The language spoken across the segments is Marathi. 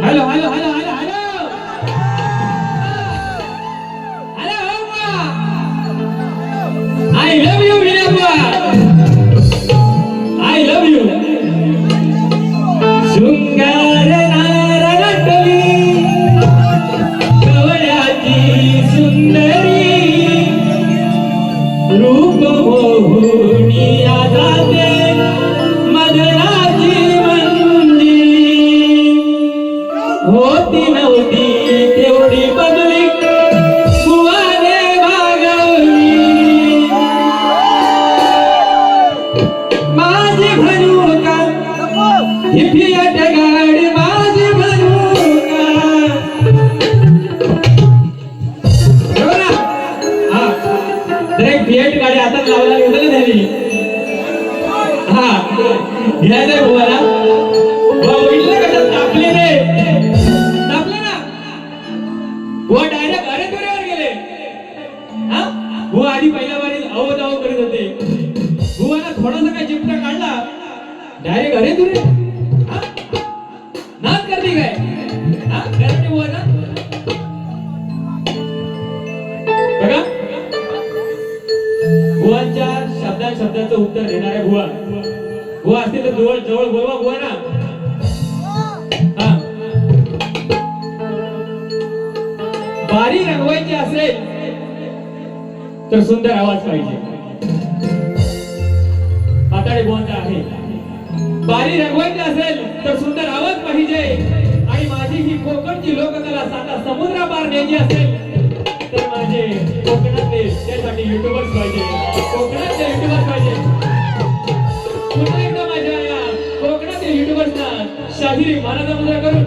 Hello hello hello hello hello I love you Vinay बुवा आय लव्ह यू शृंगार नारळटली कवळ्याची सुंदरी रूप मोहुनी आजाते मधुराची होती नव्हती तेवढी बदली बुवाने भागवली माझी भनुका ही फियाट गाडी माझी भनुका हा एक फियाट गाडी आता लावला गेली झाली हा घ्यायचंय बुवाला इथलं कशात तापले रे वो डायरेक्ट अरे तुरेवर गेले हा वो आधी पहिल्या वारी अवध अव करत होते बुवाना थोडासा काय चिपटा काढला डायरेक्ट अरे तुरे हा नाच करते काय हा करते बुवा ना बघा बुवांच्या शब्दाचं उत्तर देणारे बुवा बुवा असतील तर जवळ जवळ बोलवा बुवा ना बारी रंगवायची असेल तर सुंदर आवाज पाहिजे पाताळे बोलता आहे बारी रंगवायची असेल तर सुंदर आवाज पाहिजे आणि माझी ही कोकणची लोककला साता समुद्र पार न्यायची असेल तर माझे कोकणातले त्यासाठी युट्यूबर्स पाहिजे कोकणातले युट्यूबर्स पाहिजे पुन्हा एकदा माझ्या या कोकणातील युट्यूबर्सना शाहिरी मानाचा मुद्रा करून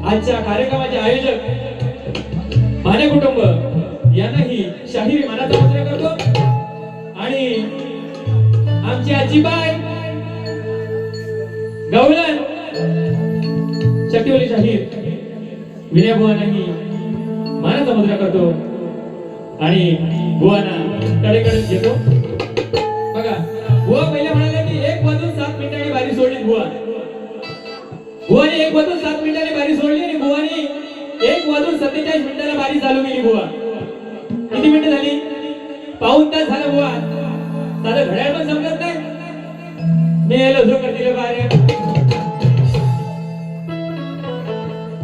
आजच्या कार्यक्रमाचे आयोजक भाने कुटुंब यांनाही शाहिरी मानाचा मुद्रा करतो आणि आमची आजीबाई गवळण चटिवली शाहीर विनय बुवांनाही मानाचा मुद्रा करतो आणि बुवांना कडेकडे घेतो बघा बुवा पहिले म्हणाले की 1 वाजून 7 मिनिटांनी बारी सोडली बुवाने 1 वाजून 7 मिनिटांनी बारी सोडली आणि बुवानी 1 वाजून 47 मिनिटाला बारी चालू केली बुवा किती मिनिटं झाली पाऊण तास झालं बुवा साधं घड्याळ पण समजत नाही मी यायला जो करतील बाहेर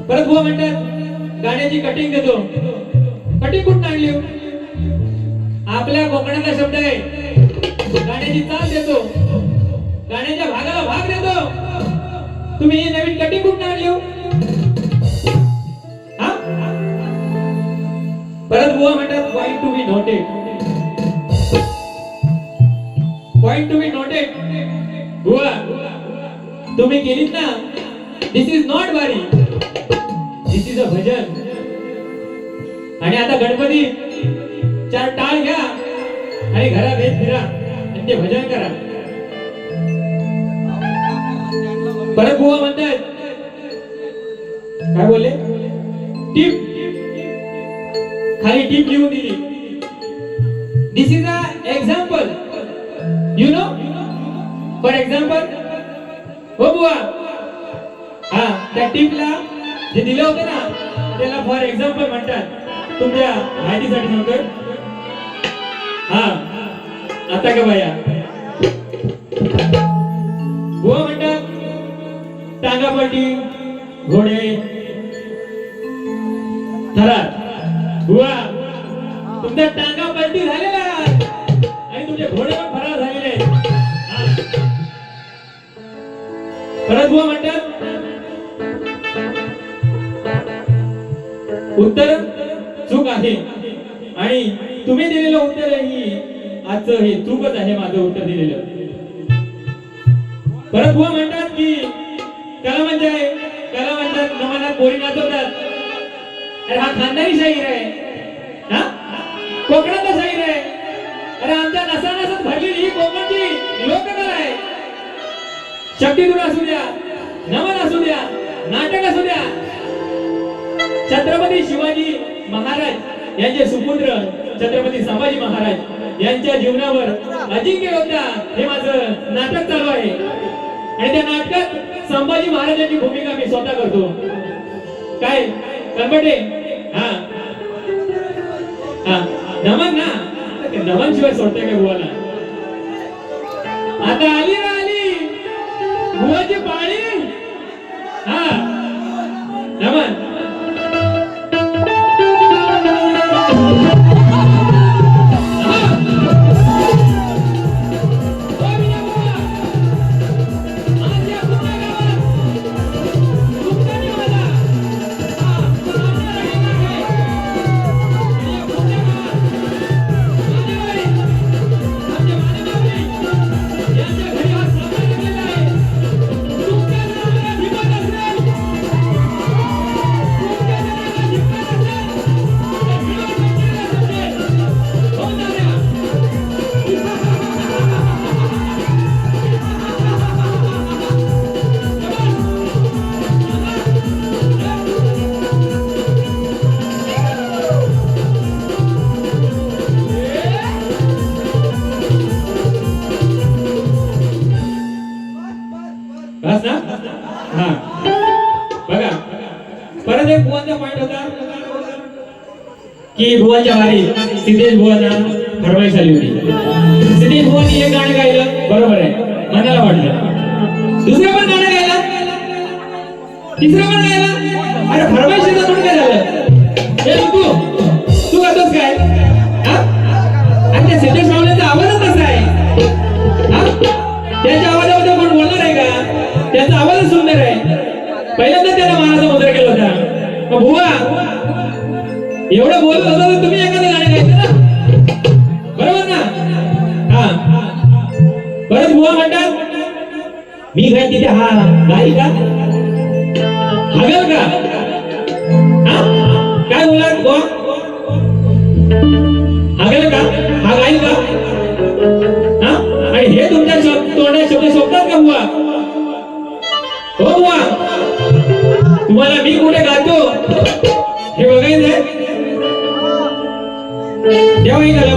परत बुवा म्हणतात गाण्याची कटिंग देतो कटिंग कुठून आणली आपल्या कोकणाचा शब्द आहे गाण्याची चाल देतो गाण्याच्या भागाला भाग देतो तुम्ही ही नवीन कटिंग कुठून आणली परत बुवा म्हणतात point to be noted point to be noted बुवा तुम्ही केलीत ना दिस इज नॉट बारी दिस इज अ भजन आणि आता गणपती 4 टाळ घ्या आणि घरात येत फिरा आणि ते भजन करा परत बुवा म्हणतात काय बोलले टीप खाली टीप लिहून दिली this is a example you know for example हो बुवा हा त्या टीपला जे दिलं होतं ना त्याला फॉर एक्झाम्पल म्हणतात तुमच्या माहितीसाठी सांगतोय हा आता का बाया बुवा म्हणतात टांगापट्टी घोडे थरार बुवा तुमच्या टांगा पलटी झालेल्या आणि तुमचे घोडे पण फरार झालेले परत बुवा म्हणतात उत्तर चूक आहे आणि तुम्ही दिलेलं उत्तर ही आजचं हे चूकच आहे माझं उत्तर दिलेलं. परत बुवा म्हणतात की कला म्हणतात नमनात बोरी नाचवतात. अरे हा खानदानी शाहीर आहे, हा कोकणातला शाहीर आहे. अरे आमच्या नसानसात भरलेली ही कोकणची लोककला आहे. शक्तिधून असू द्या, नमन असू द्या, नाटक असू द्या. छत्रपती शिवाजी महाराज यांचे सुपुत्र छत्रपती संभाजी महाराज यांच्या जीवनावर अजिंक्य योगदान हे माझं नाटक चालू आहे आणि त्या नाटकात संभाजी महाराजांची भूमिका मी स्वतः करतो. काय कनबटे? हा हा नमन ना, नमन शिवाय सोडते काय बुवाला? आता आली ना आली बुवाची पाळी. हा नमन बघा परत एक बुवांचा पॉइंट होता की बुवांच्या वारी सिद्धेश बुवांना फरमाईश आली होती. सिद्धेश बुवांनी एक गाणं गायलं, बरोबर आहे, मनाला वाटलं. दुसरं पण गाणं गायलं, तिसरं पण गायलं. अरे फरमाईशीचं पण काय झालं? हे तू करतोस काय? आणि त्या सिद्धेश बावलेचा आवाजच कसा आहे? त्याच्या आवाजाबद्दल कोण बोलणार आहे का? त्याचा आवाजच सुंदर आहे. पहिल्यांदा त्याला मानाचा मुद्रा केला होता. मग बुवा एवढं बोलत होता तर तुम्ही एखादं गाणं गायचं ना, बरोबर ना? हा परत बुवा म्हणतात मी गाय तिथे हा गाई का हागल का? काय बोला बुवा? हागल का? हा गाई का? आणि हे तुमच्या तोंडात शब्द शोधतात का बुवा? हो बुवा, तुम्हाला मी कुठे गातो हे बघायचंय. तेव्हाही झालं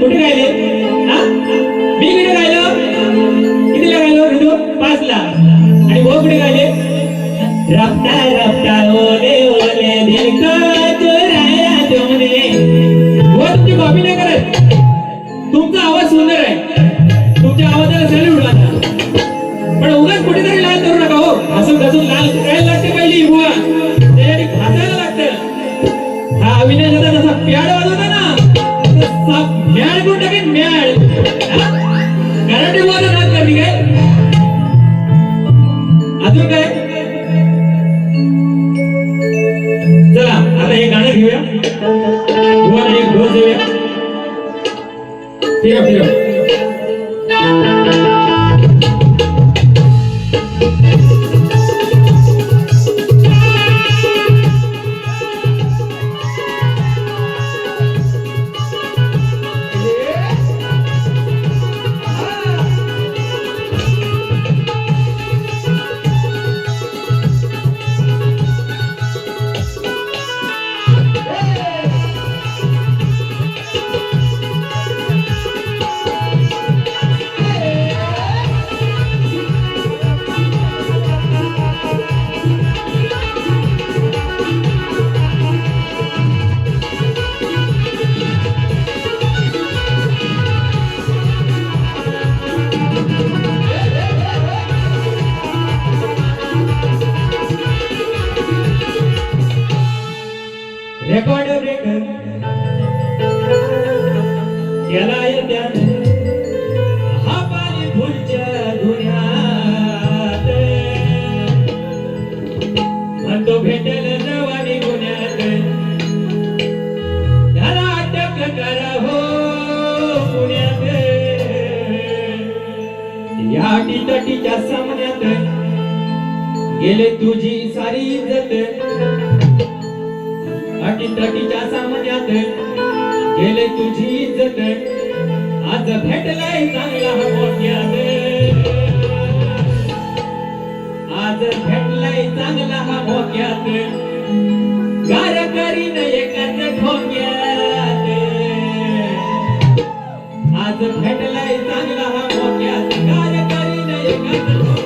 कुठे गायले? मी कुठे गायलो? कितीला गायलो? ऋतू 5 ला. आणि वो कुठे गायले? रफ्ता रफ्ता ओले ओले दिल को चुराया तुमने. वो तुमची कॉपी नाही करत. तुमचा आवाज सुंदर आहे, तुमच्या आवाजाला सॅल्यूट वाटतं. पण उगाच कुठेतरी लाल करू नका हो. हसून घसून लाल करायला लागते पहिली बुवा, त्यासाठी घासायला लागतं. हा अविनाश आता जसा प्याड वाजवता ना, म्याड करून टाकेन म्याड. कराटे बुवाचा नाच करते काय? अजून काय? रेकॉर्ड ब्रेक केला त्याने हा पाणी फुलच्या धुण्यात म्हणतो भेटेल जवानी गुन्ह्यात त्याला अटक करा हो पुण्यात या टीच्या सामन्यात गेले तुझी सारी इज्जत अटीतटीच्या सामन्यात गेले तुझी इज्जत आज भेटलाय चांगला हा मोठ्यात आज भेटलाय चांगला हा मोठ्यात गार करीन एकाच ठोक्यात आज भेटलाय चांगला हा मोठ्यात गार करीन एकाच ठोक्यात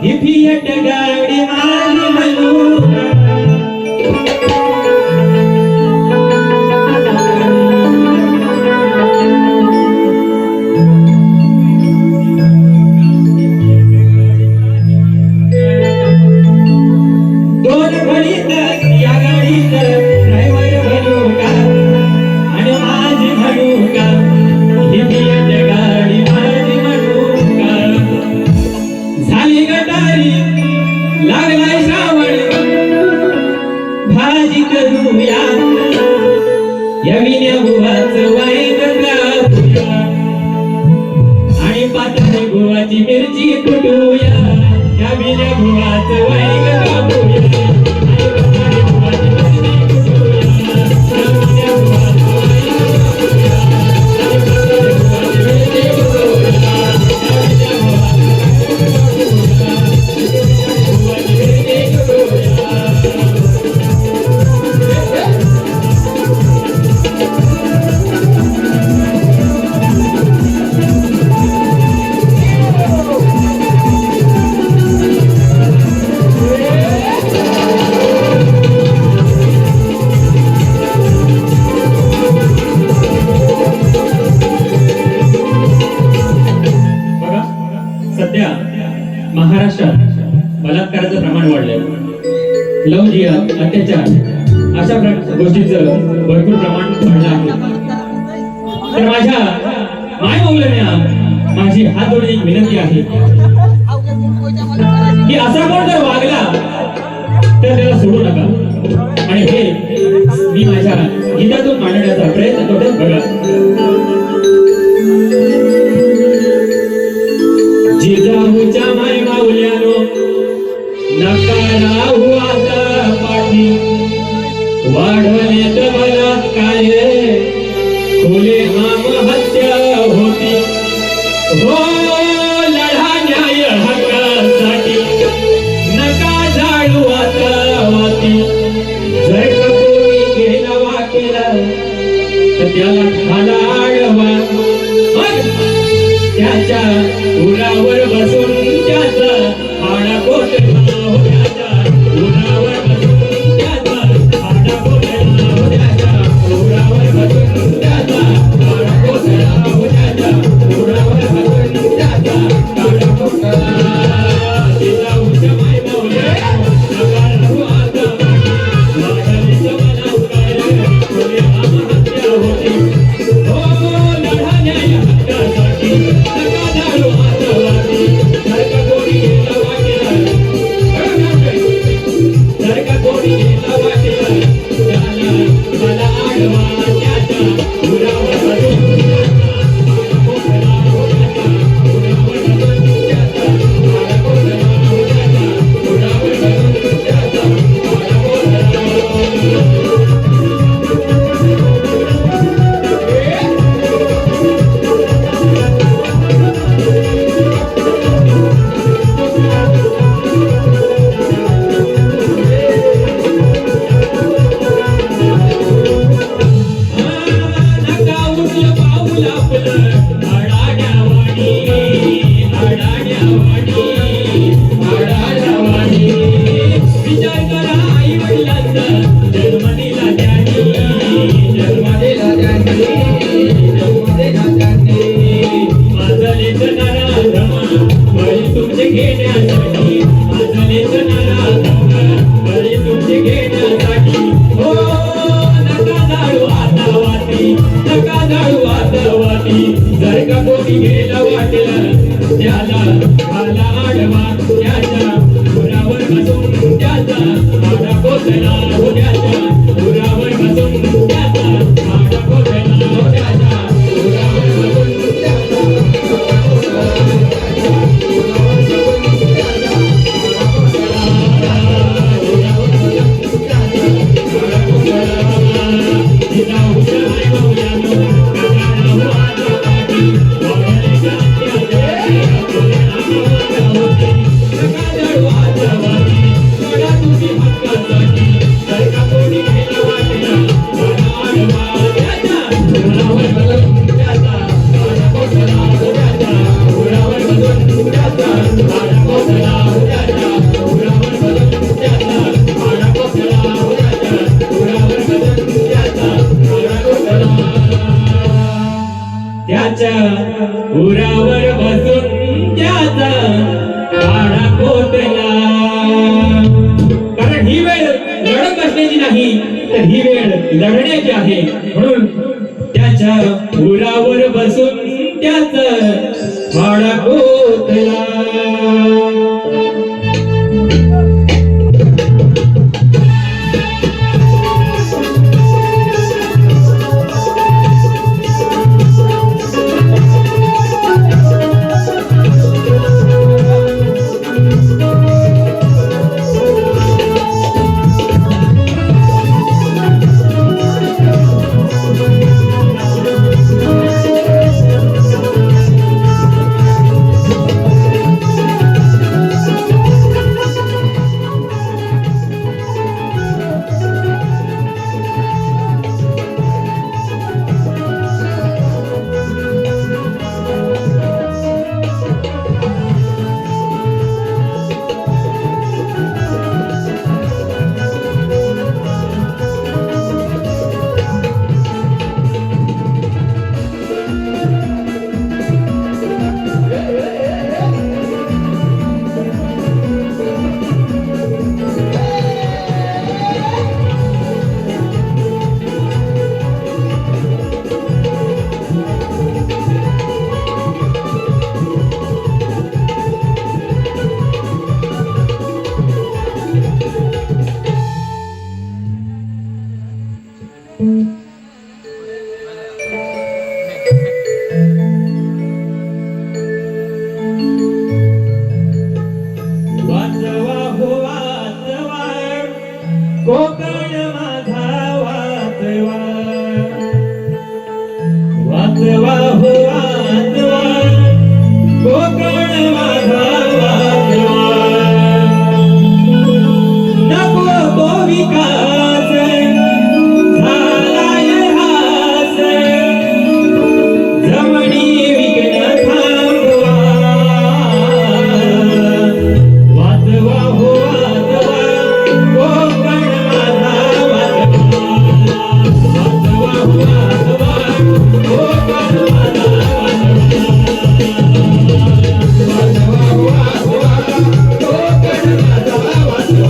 हिफियट गाडी माझी म्हणूका दोन घडीत या गाडीत ड्रायव्हर म्हणूका आणि माझी म्हणूका हिफियट गाडी माझी म्हणूका झाली गटारी लागलाय श्रावण भाजी करूया या विण्या गुवाचं वाईन गाऊया आणि पातळ गुवाची मिरची कुटूया या विण्या गुवाचं वाईन गाऊया आणि पातळ गुवाची मिरची कुटूया या विण्या गुवाचं वाईन गाऊया आणि पातळ गुवाची मिरची कुटूया या विण्या सध्या महाराष्ट्रात बलात्काराचं प्रमाण वाढलंय लैंगिक अत्याचार अशा गोष्टीचं भरपूर प्रमाण वाढलं आहे तर माझ्या मायमौलांना माझी हात जोडून एक विनंती आहे की असा कोण जर वागला तर त्याला सोडू नका आणि हे मी माझ्या गीतातून मांडण्याचा प्रयत्न करतो बघा जिजाऊच्या माय माऊल्यानो नका राहू आता पाठी वाढवण्यात बलात्कार खोले आत्महत्या होती हो लढा न्याय हक्कासाठी नका जाळू आता वाती जर कोणी गेला वाकेला तर त्याला खाला आडवा त्याच्या उरावर बसून त्याचा हाडा कोटला हो त्याच्या उरावर बसून त्याचा हाडा कोटला हो त्याच्या उरावर बसून त्याचा हाडा कोटला हो त्याच्या उरावर बसून त्याचा हाडा कोटला जिजाऊच्या माय माऊल्या नका राहू आता वाढलीचं मला उकार खोले आत्महत्या होती हो लढा न्याय हक्कासाठी नका जाळू आता वाटी जर कोणी गेला वाटेला नाही तर ही वेळ लढण्याची आहे. म्हणून त्याच्या उरावर बसून त्याच वाडा कोतला. कोकण माझा वाचवा, वाचवा हो वाचवा, कोकण माझा वाचवा. नको तो विकास झालाय हास, जमणी विघ्न थांबवा. वाचवा हो वाचवा, कोकण वाचवा हो वाचवा, कोकण माझा वाचवा.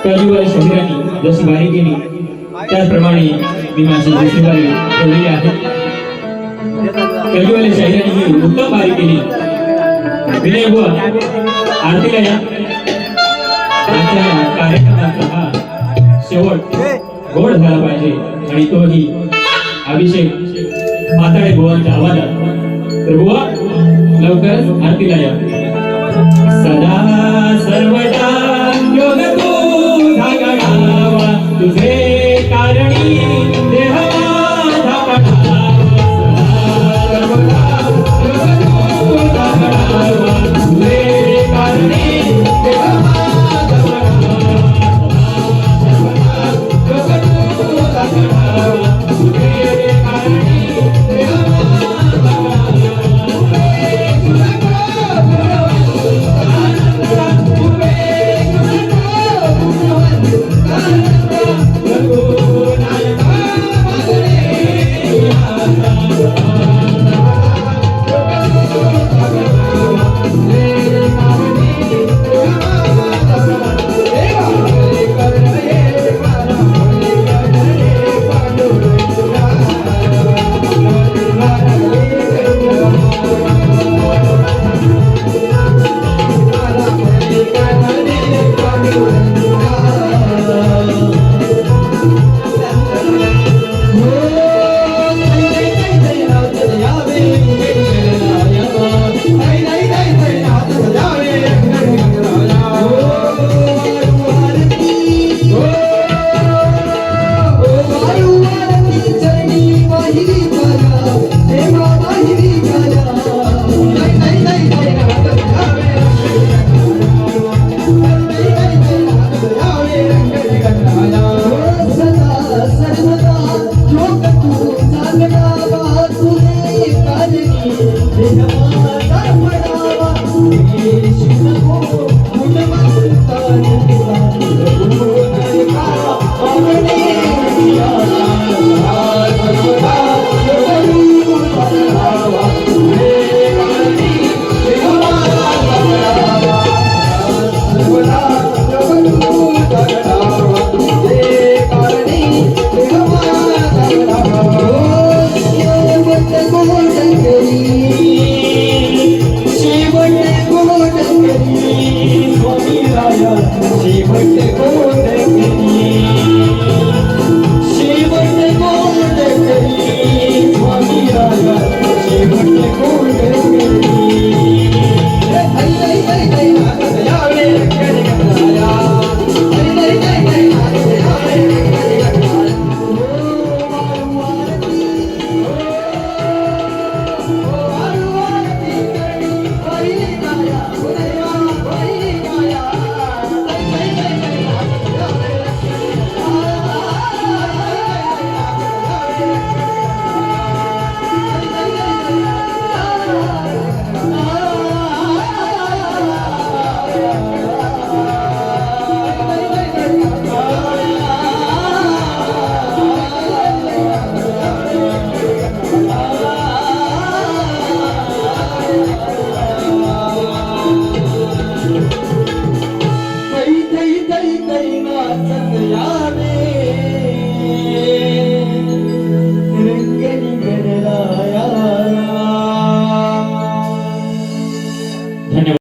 कलिवारी शरीराने जशी वारी केली त्याचप्रमाणे मी माझी दुसरी ठेवलेली आहे. कलिवारी शरीराने ही उत्तम वारी केली. विनय बुवा आरतीला या. आजच्या कार्यक्रमाचा हा शेवट गोड झाला पाहिजे आणि तोही अभिषेक माताडे बुवांच्या आवाजात. तर बुवा लवकर आरतीला या. सदा सर्वदा योग तुझा गणावा, तुझे कारणी देह माझा पडावा. सदा सर्वदा योग तुझा गणावा, तुझे कारणी देह माझा पडावा. सदा सर्वदा योग तुझा गणावा, तुझे कारणी देह माझा पडावा. माया शेवट कोण